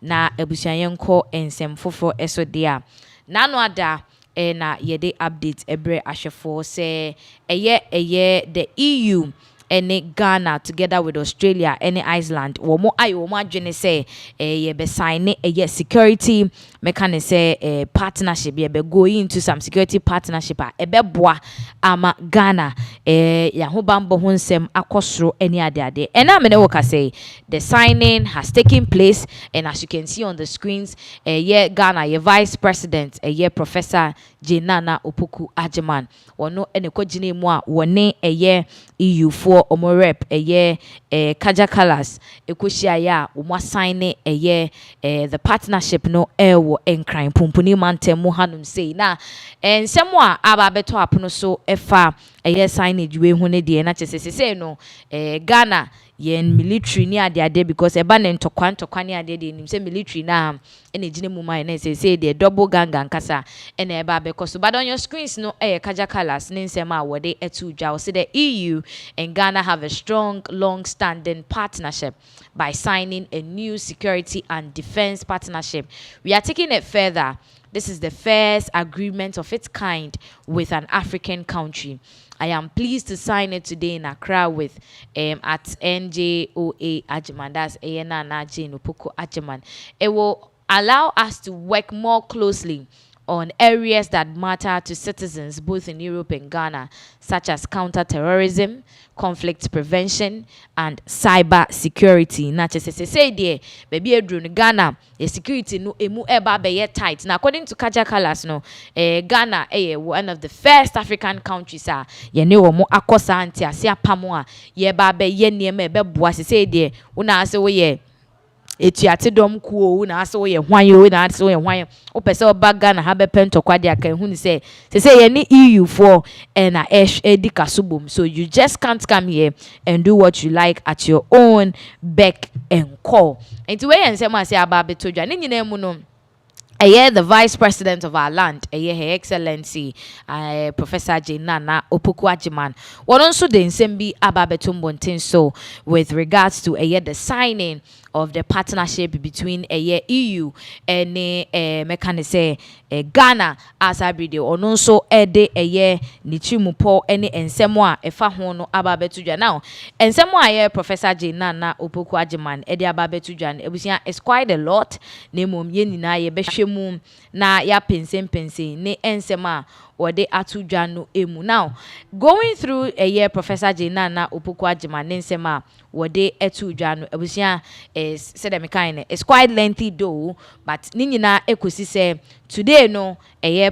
na ebusuayenko ensem foforo eso dia nano ada na yede update ebre ahwefo se eye the EU and Ghana together with Australia and Iceland womo adwene say ye be sign a security mechanism partnership ye be go into some security partnership ebe boa ama Ghana ya ho bambo ho nsem akosoro any ade and na me ne woka say the signing has taken place, and as you can see on the screens ye Ghana ye vice president ye Professor Naana Opoku-Agyeman wono ene kwagine mu a wone ye EU for omo rep Kaja Colors ekohia ya omo sign the partnership no ewo enkran pumpuni mantem mu hanum sei na ensemo a aba beto apono so efa signage we hu ne de na chesese no Ghana yen military ni ade because eba ne ntokwa ni ade nim say military na ene gine mu man na say the double gang kasa ene eba because but on your screens no Kaja Colors ne nsema wode etu dwa say the EU and Ghana have a strong long-standing partnership by signing a new security and defense partnership. We are taking it further. This is the first agreement of its kind with an African country. I am pleased to sign it today in Accra with at NJOA Agyeman. That's Naana Opoku-Agyeman. It will allow us to work more closely on areas that matter to citizens both in Europe and Ghana, such as counter-terrorism, conflict prevention, and cyber security. Na say there, baby edru Ghana, the security no emu eba be tight. Now according to Kaja Colors, no, Ghana one of the first African countries ye ne wo akosa anti asia pamoa ye ba be ye niema be boa say there una ase wo ye etiate dom kuo na ase wo ye hwan na ase wo ye hwan o pese oba Ghana ha be pento kwade aka hu ni say ye ni EU for na edikasubum, so you just can't come here and do what you like at your own beck and call. Enti we yen say ma say aba beto dwa ne nyina mu no the vice president of our land, Her Excellency Professor Naana Opoku-Agyeman. What also the Nsembi Ababetumbontin so with regards to the signing of the partnership between EU and mekanise Ghana as abride ono so ede nichimupo ene ensemo a efa ho no ababetudwa now ensemo a Professor Naana Opoku-Agyeman ede ababetudwa ebusia is quite a lot na mom ye nyina ye behwemu na ya pensem ne ensema wode atudwa no emu. Now going through Professor Naana Opoku-Agyeman ensema wode atudwa no ebusia is said it's quite lengthy though, but ni nyina ekosi say today no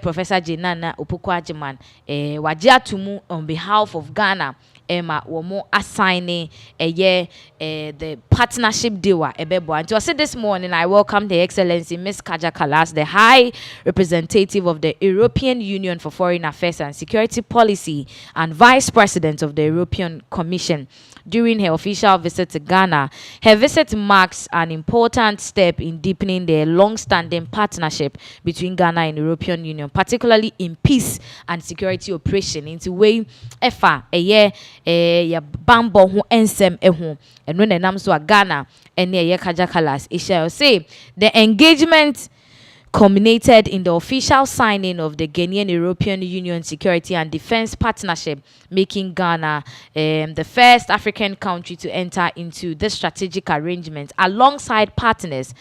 Professor Naana Opoku-Agyeman waje atumu on behalf of Ghana Emma womo assigning the partnership deal ebebo. And to say this morning I welcome the Excellency Miss Kaja Colors, the High Representative of the European Union for Foreign Affairs and Security Policy and Vice President of the European Commission, during her official visit to Ghana. Her visit marks an important step in deepening the long-standing partnership between Ghana and the European Union, particularly in peace and security operation. Into way efa ya bambo hu ensem ehu and when enam so Ghana and Kaja Colors shall say the engagement culminated in the official signing of the Ghanaian European Union Security and Defense Partnership, making Ghana the first African country to enter into this strategic arrangement alongside partners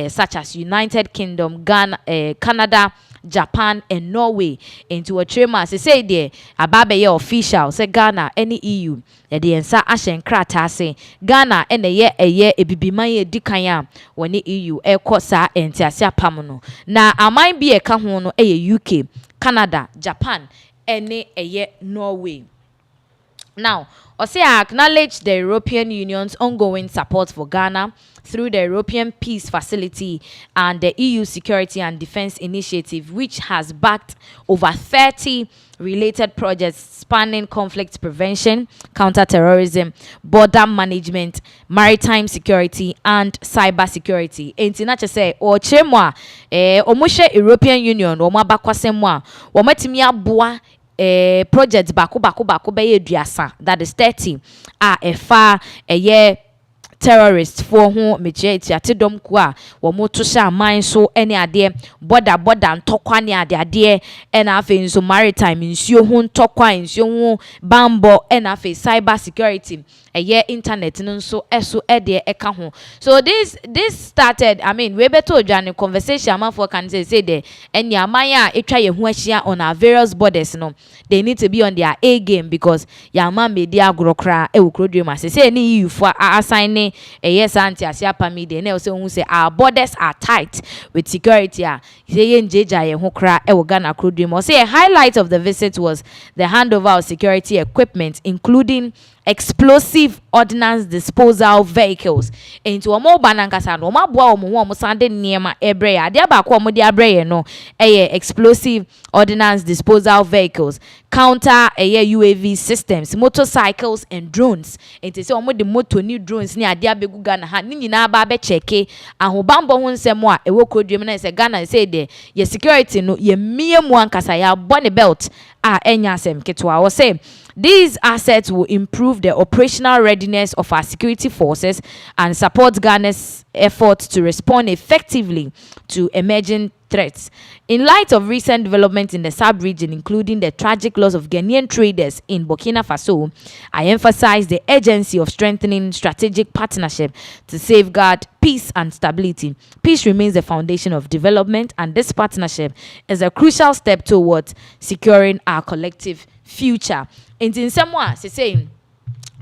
such as United Kingdom, Ghana, Canada, Japan and Norway. Into a trema say there ababe official say Ghana any EU the ensa ashen krata say Ghana ene ye ebibiman ye dikanya when the EU ekosa entiasia pamono na aman bi eka ho no UK, Canada, Japan ene Norway. Now, Osei acknowledged the European Union's ongoing support for Ghana through the European Peace Facility and the EU Security and Defense Initiative, which has backed over 30 related projects spanning conflict prevention, counter-terrorism, border management, maritime security, and cyber security. Enti say o chemwa omushe European Union o mabakwasemwa o matimi aboa project bako be eduasa, that is 30 efa terrorists for ho meche ti atedom ko a wo mo to sha man so ene ade border ntokwa ne ade ena afi nso maritime nsuo ho ntokwa nsuo ho bambo ena afi cyber security internet no nso eso ede eka ho. So this started, I mean, we beto odwane conversation amafo can say the enya amaya etwa ye ho ahia on our various borders no, they need to be on their A game because yama media agrokra e wokrodwe say ni you for assign yes anti asiapa media na say who say our borders are tight with security say ye njeja ye ho kra e wo Ghana krodwe. Say a highlight of the visit was the handover of security equipment including explosive ordnance disposal vehicles into omo banankasa no maboa omo ho omo sande niema ebre ya de ba ko omo de abre ye no explosive ordnance disposal vehicles, counter UAV systems, motorcycles and drones. Enti se omo de motor ni drones ni ade abegu Ghana ha ni nyina ba be checke ahobambo ho nsem a ewo kodwem na se Ghana say de ye security no ye miemu ankasa ya bone belt enya asem ketwa. Wo say these assets will improve the operational readiness of our security forces and support Ghana's efforts to respond effectively to emerging threats. In light of recent developments in the sub-region, including the tragic loss of Ghanaian traders in Burkina Faso, I emphasize the urgency of strengthening strategic partnership to safeguard peace and stability. Peace remains the foundation of development, and this partnership is a crucial step towards securing our collective future. In someone saying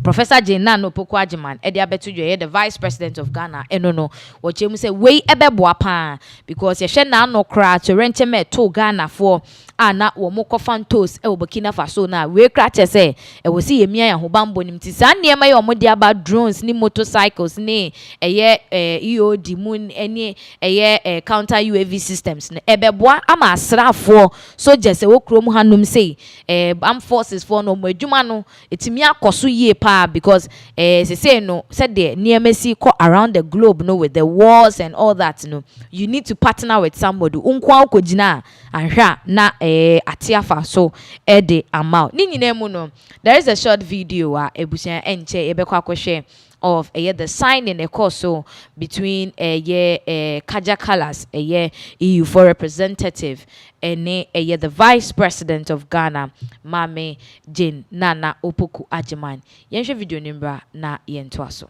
Professor Naana Opoku Agyeman edi abeto dwe the vice president of Ghana no what you say we ebeboa pa because ye hwe na no kra to renche me to Ghana for na wo mokofan toast e Burkina Faso na we kra che say e wo si yemia ya hobambo nim ti san ne ma ye omo de aba drones ni motorcycles ni EOD moon any counter UAV systems ne ebeboa ama asrafo soldiers e wo krom hanum say armed forces for no mo adwuma no etimi akoso yie pa because say no said the near Messi around the globe no with the wars and all that no, you need to partner with somebody unkwa ukojina anhwa na atiafa so de amount ni nyina mu no. There is a short video ebusia enche ebekwa kwhwe of the signing a course so between Kaja Kalas EU for representative and the vice president of Ghana Mame Jane Naana Opoku Agyeman. Yenhwe video nimbra na yentoa so.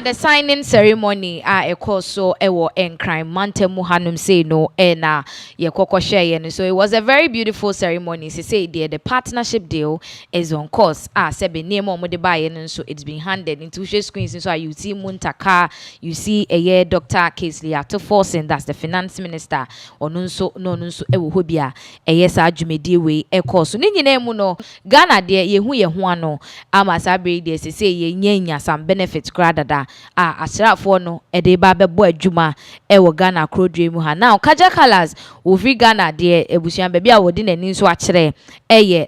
The signing ceremony a course so ewo enkran mantemu hanum say no na ye kokko share. So it was a very beautiful ceremony. Say the partnership deal is on course sebe name omo de buy no, so it's been handed into screens. So you see Muntaka, you see Dr. Kingsley Atoforsen, that's the finance minister onunso no nso ewo hobia sa dwumedi we course so ni nyina mu no Ghana de ye hu ano ama sabre de say ye nyanya some benefits kradada asrafo no ede ba bebo adwuma wo Ghana krodwe mu ha. Now Kaja Kalas ofri Ghana de ebusuan ba bia wodi nani nso akere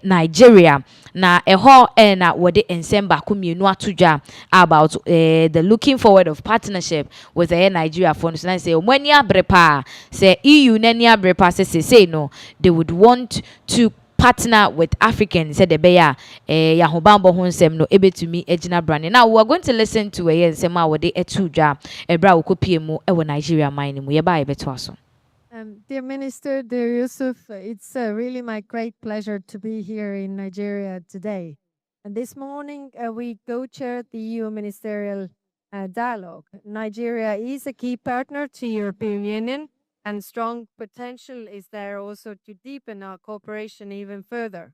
Nigeria na eho na wodi ensemba komienu atodwa about the looking forward of partnership with Nigeria for so say omani abrepa say EU nani abrepa say no, they would want to partner with Africans said the beya yahobambo honsem no ebetumi ejina brand. Now we are going to listen to nsema wode etudwa ebra wokopie mu ewo Nigeria mine mu yeba ebeto aso. Dear Minister, dear Yusuf, it's really my great pleasure to be here in Nigeria today. And this morning we co-chaired the EU ministerial dialogue. Nigeria is a key partner to European Union and strong potential is there also to deepen our cooperation even further.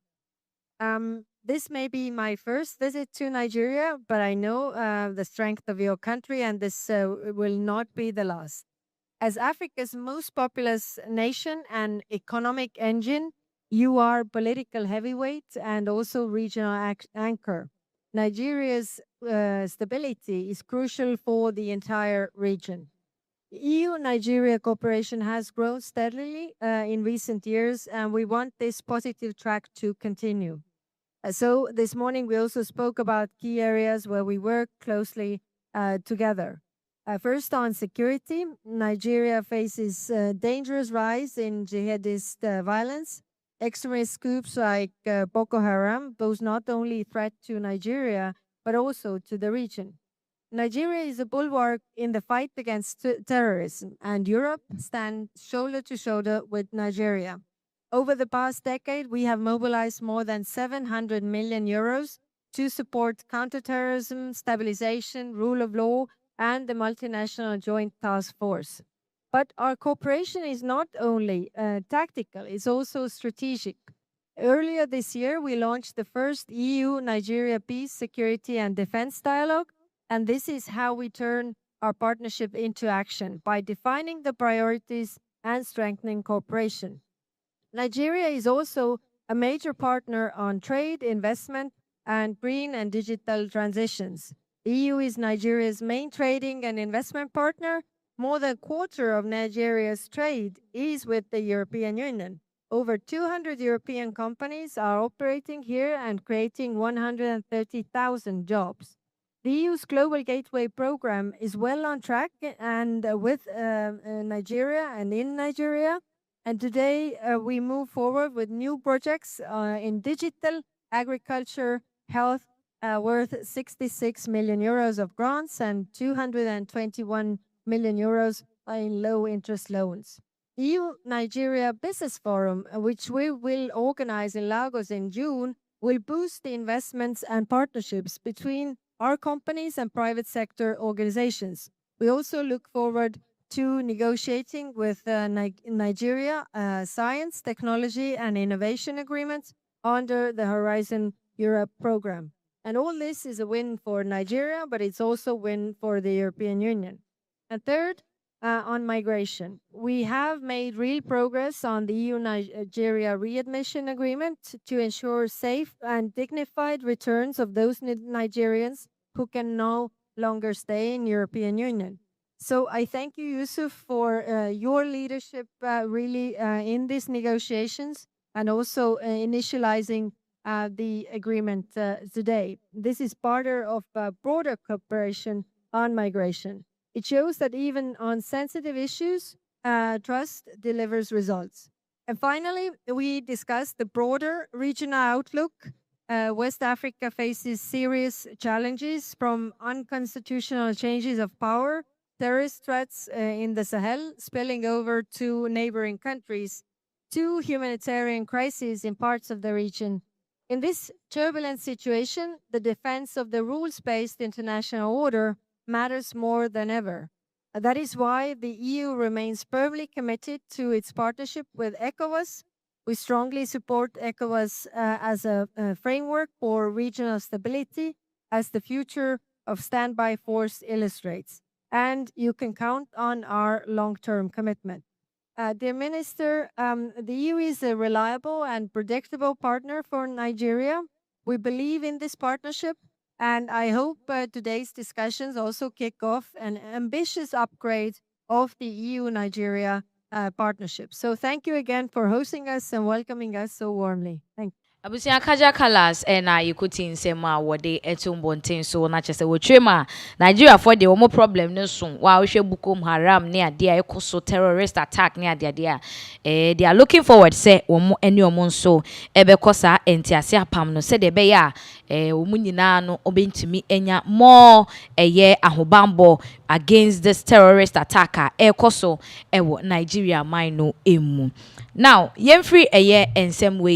This may be my first visit to Nigeria, but I know the strength of your country, and this will not be the last. As Africa's most populous nation and economic engine, you are political heavyweight and also regional anchor. Nigeria's stability is crucial for the entire region. EU Nigeria cooperation has grown steadily in recent years, and we want this positive track to continue. So, this morning we also spoke about key areas where we work closely together. First, on security, Nigeria faces a dangerous rise in jihadist violence. Extremist groups like Boko Haram pose not only a threat to Nigeria, but also to the region. Nigeria is a bulwark in the fight against terrorism, and Europe stands shoulder to shoulder with Nigeria. Over the past decade, we have mobilized more than 700 million euros to support counterterrorism, stabilization, rule of law, and the multinational joint task force. But our cooperation is not only tactical, it's also strategic. Earlier this year, we launched the first EU Nigeria Peace, Security, and Defense Dialogue, and this is how we turn our partnership into action by defining the priorities and strengthening cooperation. Nigeria is also a major partner on trade, investment, and green and digital transitions. The EU is Nigeria's main trading and investment partner. More than a quarter of Nigeria's trade is with the European Union. Over 200 European companies are operating here and creating 130,000 jobs. The EU's Global Gateway program is well on track and with Nigeria and in Nigeria. And today we move forward with new projects in digital, agriculture, health, worth 66 million euros of grants and 221 million euros in low interest loans. EU Nigeria Business Forum, which we will organize in Lagos in June, will boost the investments and partnerships between our companies and private sector organizations. We also look forward to negotiating with Nigeria science, technology, and innovation agreements under the Horizon Europe program. And all this is a win for Nigeria, but it's also a win for the European Union. And third, on migration, we have made real progress on the EU-Nigeria readmission agreement to ensure safe and dignified returns of those Nigerians who can no longer stay in European Union. So I thank you, Yusuf, for your leadership really in these negotiations and also initializing the agreement today. This is part of broader cooperation on migration. It shows that even on sensitive issues, trust delivers results. And finally, we discussed the broader regional outlook. West Africa faces serious challenges from unconstitutional changes of power, terrorist threats in the Sahel spilling over to neighboring countries, to humanitarian crises in parts of the region. In this turbulent situation, the defense of the rules-based international order matters more than ever. That is why the EU remains firmly committed to its partnership with ECOWAS. We strongly support ECOWAS as a framework for regional stability, as the future of standby force illustrates. And you can count on our long-term commitment. Dear Minister, the EU is a reliable and predictable partner for Nigeria. We believe in this partnership, and I hope today's discussions also kick off an ambitious upgrade of the EU-Nigeria partnership. So thank you again for hosting us and welcoming us so warmly. Thank you. Abusia Kaja Colors na yikuti nsema wode etumbonten so na chese wotrema Nigeria for the omo problem no so wa hwe Boko Haram ne ade a ekoso terrorist attack ne ade a they are looking forward say omo eni omo nso ebekosa entiase apam no se de be ya omo nyina no obentimi enya more eye ahobambo against this terrorist attacker ekoso ewo Nigeria mine no emu. Now yemfree eye ensem we